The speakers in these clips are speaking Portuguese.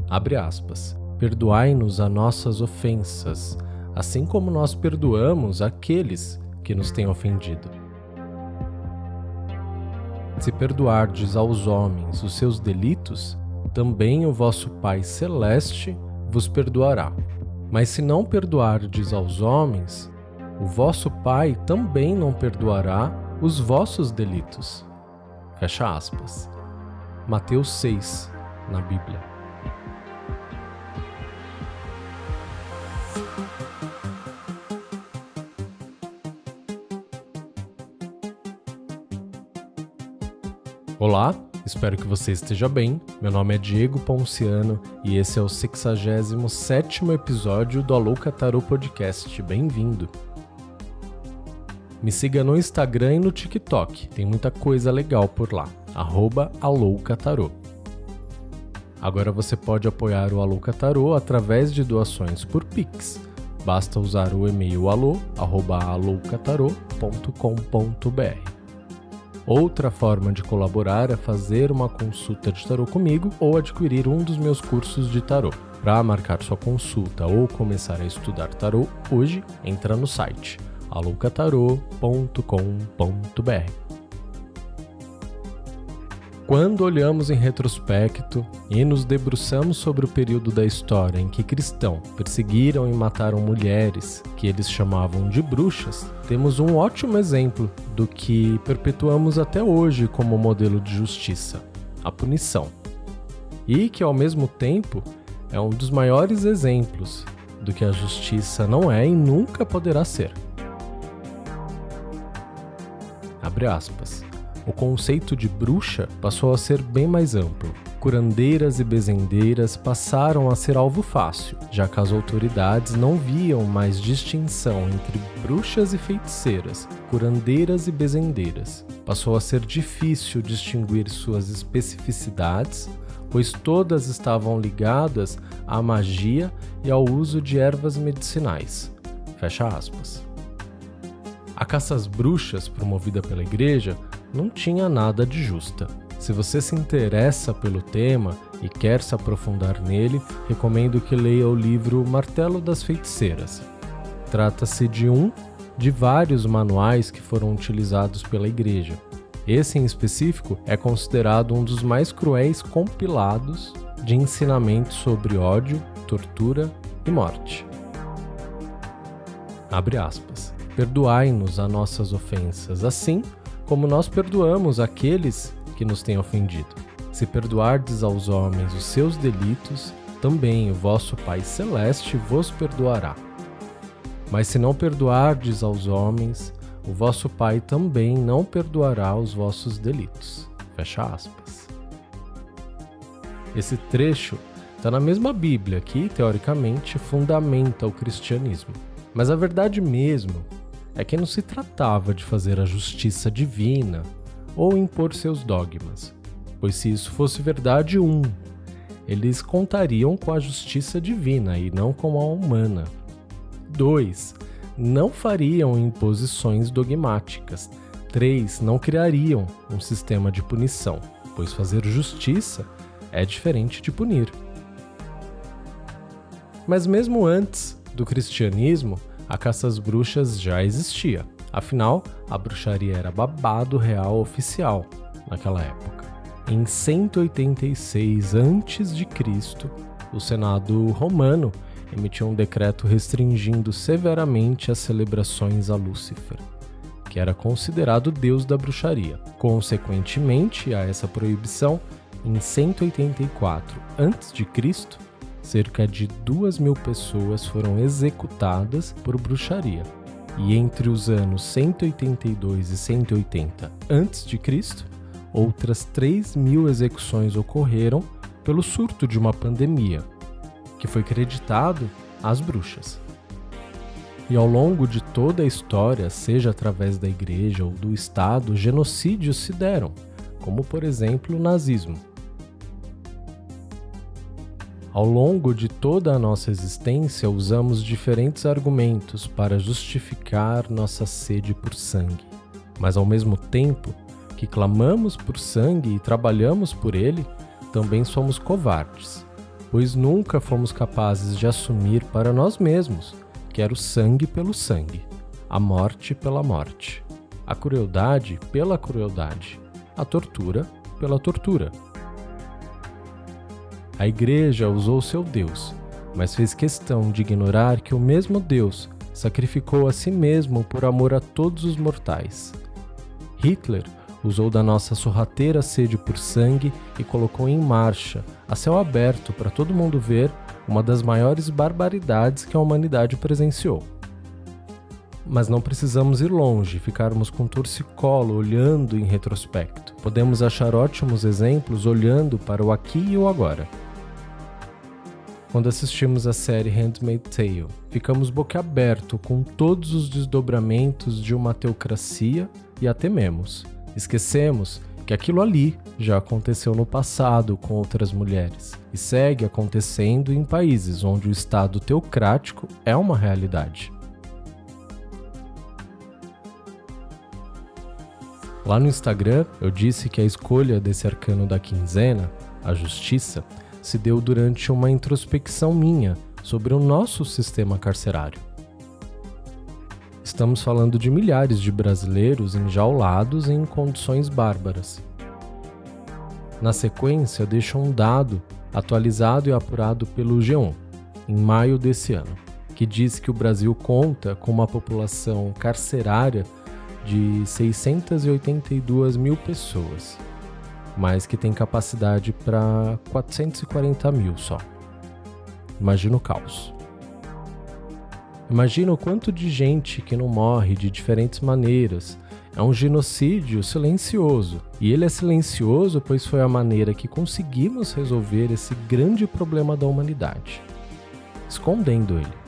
Abre aspas. Perdoai-nos as nossas ofensas, assim como nós perdoamos aqueles que nos têm ofendido. Se perdoardes aos homens os seus delitos, também o vosso Pai Celeste vos perdoará. Mas se não perdoardes aos homens, o vosso Pai também não perdoará os vossos delitos. Fecha aspas. Mateus 6, na Bíblia. Olá, espero que você esteja bem. Meu nome é Diego Ponciano e esse é o 67º episódio do Alouca Tarô Podcast. Bem-vindo! Me siga no Instagram e no TikTok, tem muita coisa legal por lá, @aloucatarô. Agora você pode apoiar o Alouca Tarô através de doações por Pix. Basta usar o e-mail alô@aloucatarô.com.br. Outra forma de colaborar é fazer uma consulta de tarô comigo ou adquirir um dos meus cursos de tarô. Para marcar sua consulta ou começar a estudar tarô hoje, entra no site aloucatarô.com.br. Quando olhamos em retrospecto e nos debruçamos sobre o período da história em que cristãos perseguiram e mataram mulheres, que eles chamavam de bruxas, temos um ótimo exemplo do que perpetuamos até hoje como modelo de justiça, a punição. E que, ao mesmo tempo, é um dos maiores exemplos do que a justiça não é e nunca poderá ser. Abre aspas. O conceito de bruxa passou a ser bem mais amplo. Curandeiras e bezendeiras passaram a ser alvo fácil, já que as autoridades não viam mais distinção entre bruxas e feiticeiras, curandeiras e bezendeiras. Passou a ser difícil distinguir suas especificidades, pois todas estavam ligadas à magia e ao uso de ervas medicinais. Fecha aspas. A caça às bruxas, promovida pela igreja, não tinha nada de justa. Se você se interessa pelo tema e quer se aprofundar nele, recomendo que leia o livro Martelo das Feiticeiras. Trata-se de um de vários manuais que foram utilizados pela igreja. Esse em específico é considerado um dos mais cruéis compilados de ensinamentos sobre ódio, tortura e morte. Abre aspas. Perdoai-nos as nossas ofensas, assim como nós perdoamos aqueles que nos têm ofendido. Se perdoardes aos homens os seus delitos, também o vosso Pai Celeste vos perdoará. Mas se não perdoardes aos homens, o vosso Pai também não perdoará os vossos delitos. Fecha aspas. Esse trecho está na mesma Bíblia que, teoricamente, fundamenta o cristianismo. Mas a verdade mesmo é que não se tratava de fazer a justiça divina ou impor seus dogmas, pois se isso fosse verdade, eles contariam com a justiça divina e não com a humana. 2. Não fariam imposições dogmáticas. 3. Não criariam um sistema de punição, pois fazer justiça é diferente de punir. Mas mesmo antes do cristianismo, a caça às bruxas já existia. Afinal, a bruxaria era babado real oficial naquela época. Em 186 a.C., o Senado romano emitiu um decreto restringindo severamente as celebrações a Lúcifer, que era considerado o deus da bruxaria. Consequentemente a essa proibição, em 184 a.C., cerca de 2.000 pessoas foram executadas por bruxaria. E entre os anos 182 e 180 a.C., outras 3.000 execuções ocorreram pelo surto de uma pandemia, que foi creditado às bruxas. E ao longo de toda a história, seja através da igreja ou do Estado, genocídios se deram, como por exemplo o nazismo. Ao longo de toda a nossa existência, usamos diferentes argumentos para justificar nossa sede por sangue. Mas ao mesmo tempo que clamamos por sangue e trabalhamos por ele, também somos covardes. pois nunca fomos capazes de assumir para nós mesmos que era o sangue pelo sangue, a morte pela morte, a crueldade pela crueldade, a tortura pela tortura. A Igreja usou seu Deus, mas fez questão de ignorar que o mesmo Deus sacrificou a si mesmo por amor a todos os mortais. Hitler usou da nossa sorrateira sede por sangue e colocou em marcha, a céu aberto para todo mundo ver, uma das maiores barbaridades que a humanidade presenciou. Mas não precisamos ir longe, ficarmos com torcicolo olhando em retrospecto. Podemos achar ótimos exemplos olhando para o aqui e o agora. Quando assistimos a série Handmaid's Tale, ficamos boquiaberto com todos os desdobramentos de uma teocracia e a tememos. Esquecemos que aquilo ali já aconteceu no passado com outras mulheres e segue acontecendo em países onde o Estado teocrático é uma realidade. Lá no Instagram, eu disse que a escolha desse arcano da quinzena, a justiça, se deu durante uma introspecção minha sobre o nosso sistema carcerário. Estamos falando de milhares de brasileiros enjaulados em condições bárbaras. Na sequência, deixo um dado atualizado e apurado pelo G1, em maio desse ano, que diz que o Brasil conta com uma população carcerária de 682 mil pessoas, mas que tem capacidade para 440 mil só. Imagina o caos. Imagina o quanto de gente que não morre de diferentes maneiras. É um genocídio silencioso. E ele é silencioso pois foi a maneira que conseguimos resolver esse grande problema da humanidade, escondendo ele.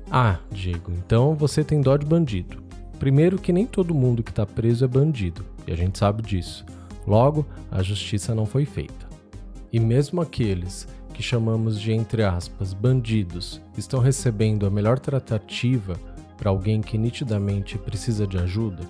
Ah, Diego, então você tem dó de bandido. Primeiro que nem todo mundo que está preso é bandido, e a gente sabe disso. Logo, a justiça não foi feita. E mesmo aqueles que chamamos de, entre aspas, bandidos, estão recebendo a melhor tratativa para alguém que nitidamente precisa de ajuda?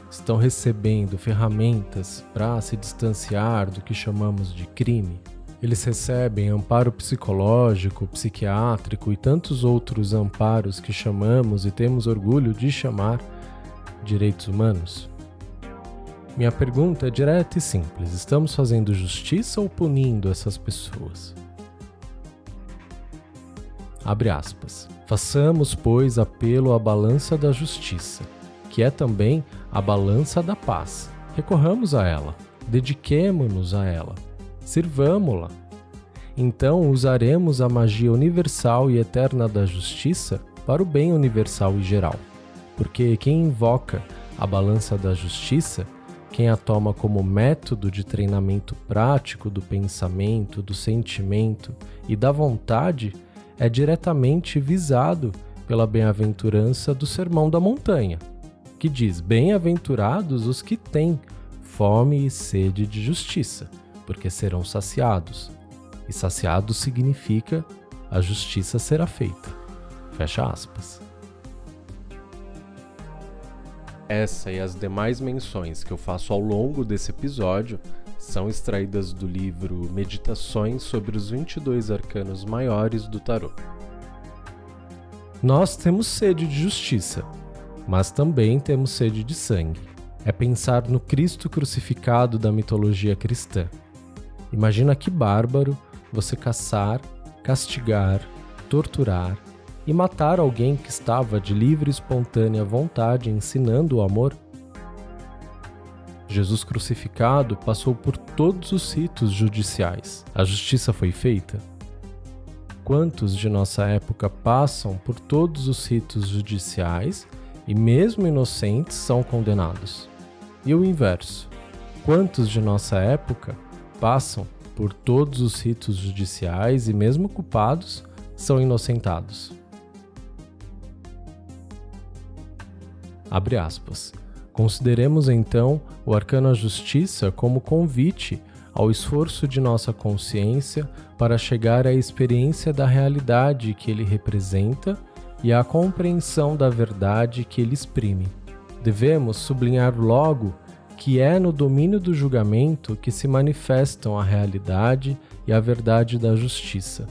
Estão recebendo ferramentas para se distanciar do que chamamos de crime? Eles recebem amparo psicológico, psiquiátrico e tantos outros amparos que chamamos e temos orgulho de chamar direitos humanos? Minha pergunta é direta e simples: estamos fazendo justiça ou punindo essas pessoas? Abre aspas. Façamos, pois, apelo à balança da justiça, que é também a balança da paz. Recorramos a ela, dediquemo-nos a ela, sirvamo-la. Então usaremos a magia universal e eterna da justiça para o bem universal e geral. Porque quem invoca a balança da justiça, quem a toma como método de treinamento prático do pensamento, do sentimento e da vontade, é diretamente visado pela bem-aventurança do Sermão da Montanha, que diz: bem-aventurados os que têm fome e sede de justiça, porque serão saciados. E saciados significa a justiça será feita. Fecha aspas. Essa e as demais menções que eu faço ao longo desse episódio são extraídas do livro Meditações sobre os 22 Arcanos Maiores do Tarô. Nós temos sede de justiça, mas também temos sede de sangue. É pensar no Cristo crucificado da mitologia cristã. Imagina que bárbaro você caçar, castigar, torturar e matar alguém que estava de livre e espontânea vontade ensinando o amor? Jesus crucificado passou por todos os ritos judiciais. A justiça foi feita? Quantos de nossa época passam por todos os ritos judiciais e mesmo inocentes são condenados? E o inverso. Quantos de nossa época passam por todos os ritos judiciais e mesmo culpados são inocentados? Abre aspas. Consideremos então o arcano à justiça como convite ao esforço de nossa consciência para chegar à experiência da realidade que ele representa e à compreensão da verdade que ele exprime. Devemos sublinhar logo que é no domínio do julgamento que se manifestam a realidade e a verdade da justiça.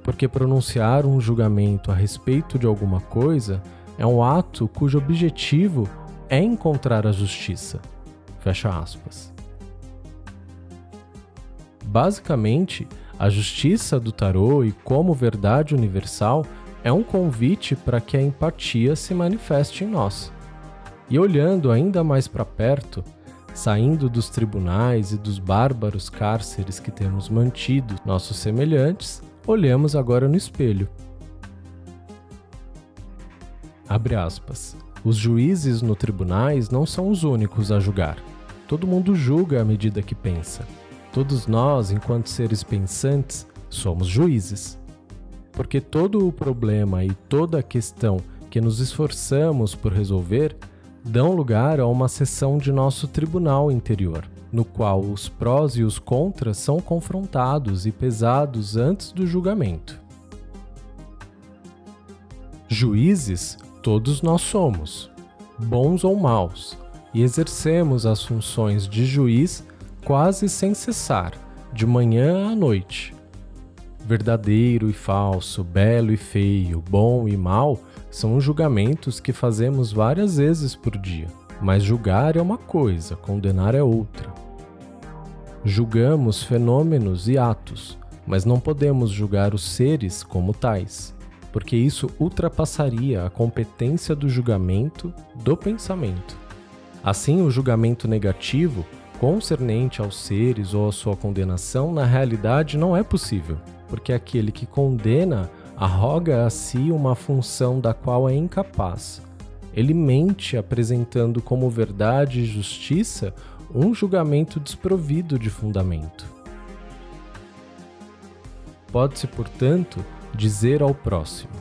Porque pronunciar um julgamento a respeito de alguma coisa é um ato cujo objetivo é encontrar a justiça. Fecha aspas. Basicamente, a justiça do tarô e como verdade universal é um convite para que a empatia se manifeste em nós. E olhando ainda mais para perto, saindo dos tribunais e dos bárbaros cárceres que temos mantido nossos semelhantes, olhamos agora no espelho. Abre aspas. Os juízes no tribunais não são os únicos a julgar. Todo mundo julga à medida que pensa. Todos nós, enquanto seres pensantes, somos juízes. Porque todo o problema e toda a questão que nos esforçamos por resolver dão lugar a uma sessão de nosso tribunal interior, no qual os prós e os contras são confrontados e pesados antes do julgamento. Juízes, todos nós somos, bons ou maus, e exercemos as funções de juiz quase sem cessar, de manhã à noite. Verdadeiro e falso, belo e feio, bom e mal são os julgamentos que fazemos várias vezes por dia, mas julgar é uma coisa, condenar é outra. Julgamos fenômenos e atos, mas não podemos julgar os seres como tais, porque isso ultrapassaria a competência do julgamento do pensamento. Assim, o julgamento negativo, concernente aos seres ou a sua condenação, na realidade não é possível, porque aquele que condena arroga a si uma função da qual é incapaz. Ele mente apresentando como verdade e justiça um julgamento desprovido de fundamento. Pode-se, portanto, dizer ao próximo: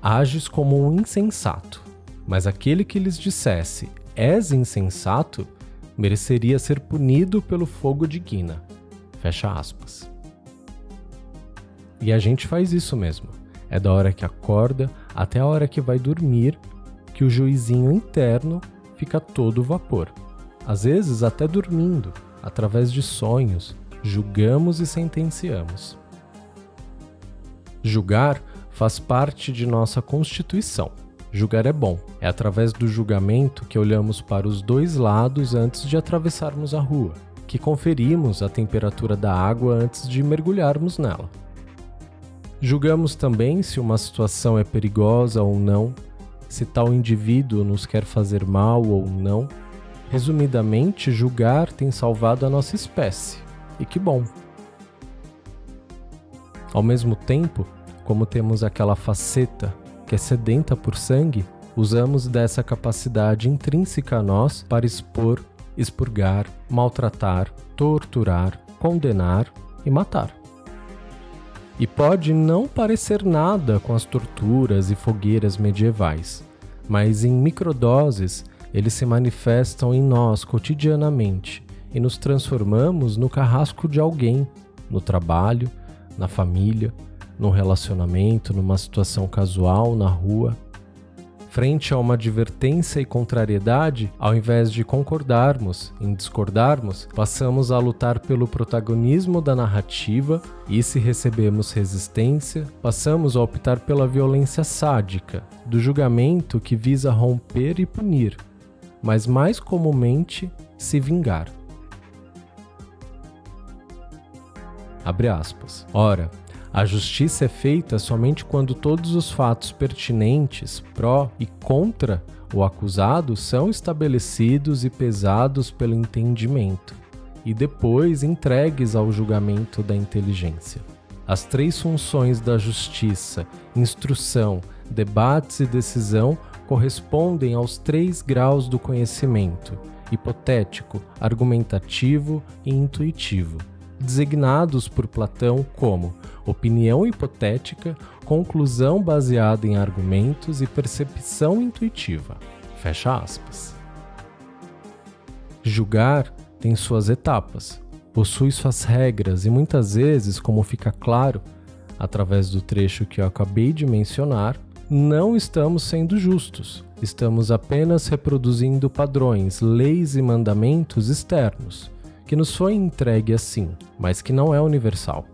ages como um insensato, mas aquele que lhes dissesse: és insensato, mereceria ser punido pelo fogo de Guina. Fecha aspas. E a gente faz isso mesmo. É da hora que acorda até a hora que vai dormir que o juizinho interno fica todo vapor. Às vezes até dormindo, através de sonhos, julgamos e sentenciamos. Julgar faz parte de nossa constituição. Julgar é bom. É através do julgamento que olhamos para os dois lados antes de atravessarmos a rua, que conferimos a temperatura da água antes de mergulharmos nela. Julgamos também se uma situação é perigosa ou não, se tal indivíduo nos quer fazer mal ou não. Resumidamente, julgar tem salvado a nossa espécie. E que bom! Ao mesmo tempo, como temos aquela faceta que é sedenta por sangue, usamos dessa capacidade intrínseca a nós para expor, expurgar, maltratar, torturar, condenar e matar. E pode não parecer nada com as torturas e fogueiras medievais, mas em microdoses eles se manifestam em nós cotidianamente e nos transformamos no carrasco de alguém, no trabalho, na família, num relacionamento, numa situação casual, na rua. Frente a uma advertência e contrariedade, ao invés de concordarmos em discordarmos, passamos a lutar pelo protagonismo da narrativa e, se recebemos resistência, passamos a optar pela violência sádica, do julgamento que visa romper e punir, mas mais comumente se vingar. Abre aspas. Ora, a justiça é feita somente quando todos os fatos pertinentes, pró e contra o acusado, são estabelecidos e pesados pelo entendimento, e depois entregues ao julgamento da inteligência. As três funções da justiça, instrução, debates e decisão, correspondem aos 3 graus do conhecimento: hipotético, argumentativo e intuitivo, designados por Platão como opinião hipotética, conclusão baseada em argumentos e percepção intuitiva. Fecha aspas. Julgar tem suas etapas, possui suas regras e muitas vezes, como fica claro através do trecho que eu acabei de mencionar, não estamos sendo justos. Estamos apenas reproduzindo padrões, leis e mandamentos externos, que nos foi entregue assim, mas que não é universal.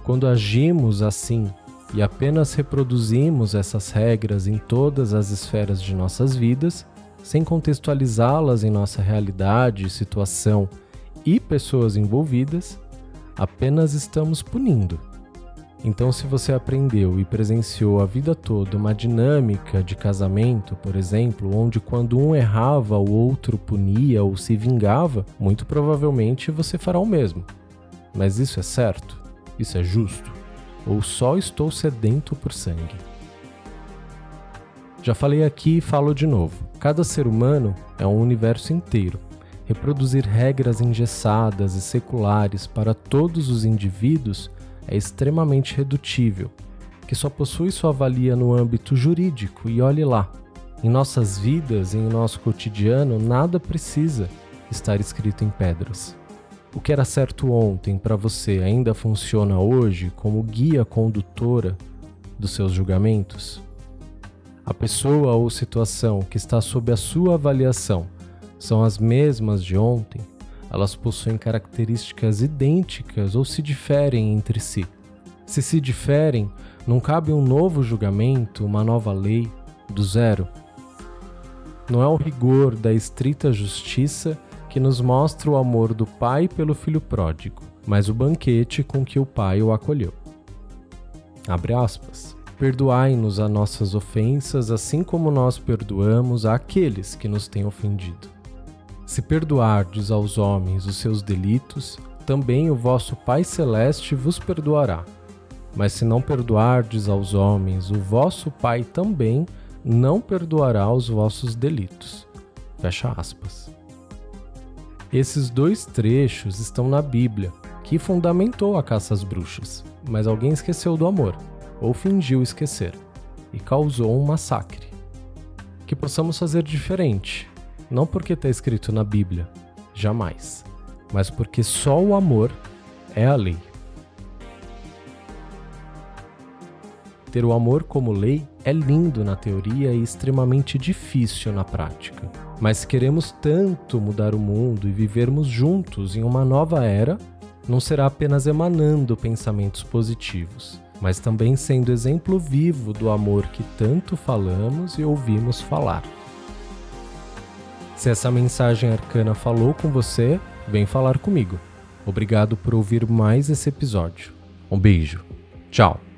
Quando agimos assim e apenas reproduzimos essas regras em todas as esferas de nossas vidas, sem contextualizá-las em nossa realidade, situação e pessoas envolvidas, apenas estamos punindo. Então, se você aprendeu e presenciou a vida toda uma dinâmica de casamento, por exemplo, onde quando um errava, o outro punia ou se vingava, muito provavelmente você fará o mesmo. Mas isso é certo? Isso é justo? Ou só estou sedento por sangue? Já falei aqui e falo de novo. Cada ser humano é um universo inteiro. Reproduzir regras engessadas e seculares para todos os indivíduos é extremamente redutível, que só possui sua valia no âmbito jurídico, e olhe lá. Em nossas vidas e em nosso cotidiano, nada precisa estar escrito em pedras. O que era certo ontem para você ainda funciona hoje como guia condutora dos seus julgamentos? A pessoa ou situação que está sob a sua avaliação são as mesmas de ontem? Elas possuem características idênticas ou se diferem entre si? Se diferem, não cabe um novo julgamento, uma nova lei, do zero? Não é o rigor da estrita justiça que nos mostra o amor do pai pelo filho pródigo, mas o banquete com que o pai o acolheu. Abre aspas. Perdoai-nos as nossas ofensas, assim como nós perdoamos àqueles que nos têm ofendido. Se perdoardes aos homens os seus delitos, também o vosso Pai Celeste vos perdoará. Mas se não perdoardes aos homens, o vosso Pai também não perdoará os vossos delitos. Fecha aspas. Esses dois trechos estão na Bíblia, que fundamentou a caça às bruxas, mas alguém esqueceu do amor, ou fingiu esquecer, e causou um massacre. Que possamos fazer diferente. Não porque está escrito na Bíblia, jamais, mas porque só o amor é a lei. Ter o amor como lei é lindo na teoria e extremamente difícil na prática. Mas se queremos tanto mudar o mundo e vivermos juntos em uma nova era, não será apenas emanando pensamentos positivos, mas também sendo exemplo vivo do amor que tanto falamos e ouvimos falar. Se essa mensagem arcana falou com você, vem falar comigo. Obrigado por ouvir mais esse episódio. Um beijo. Tchau.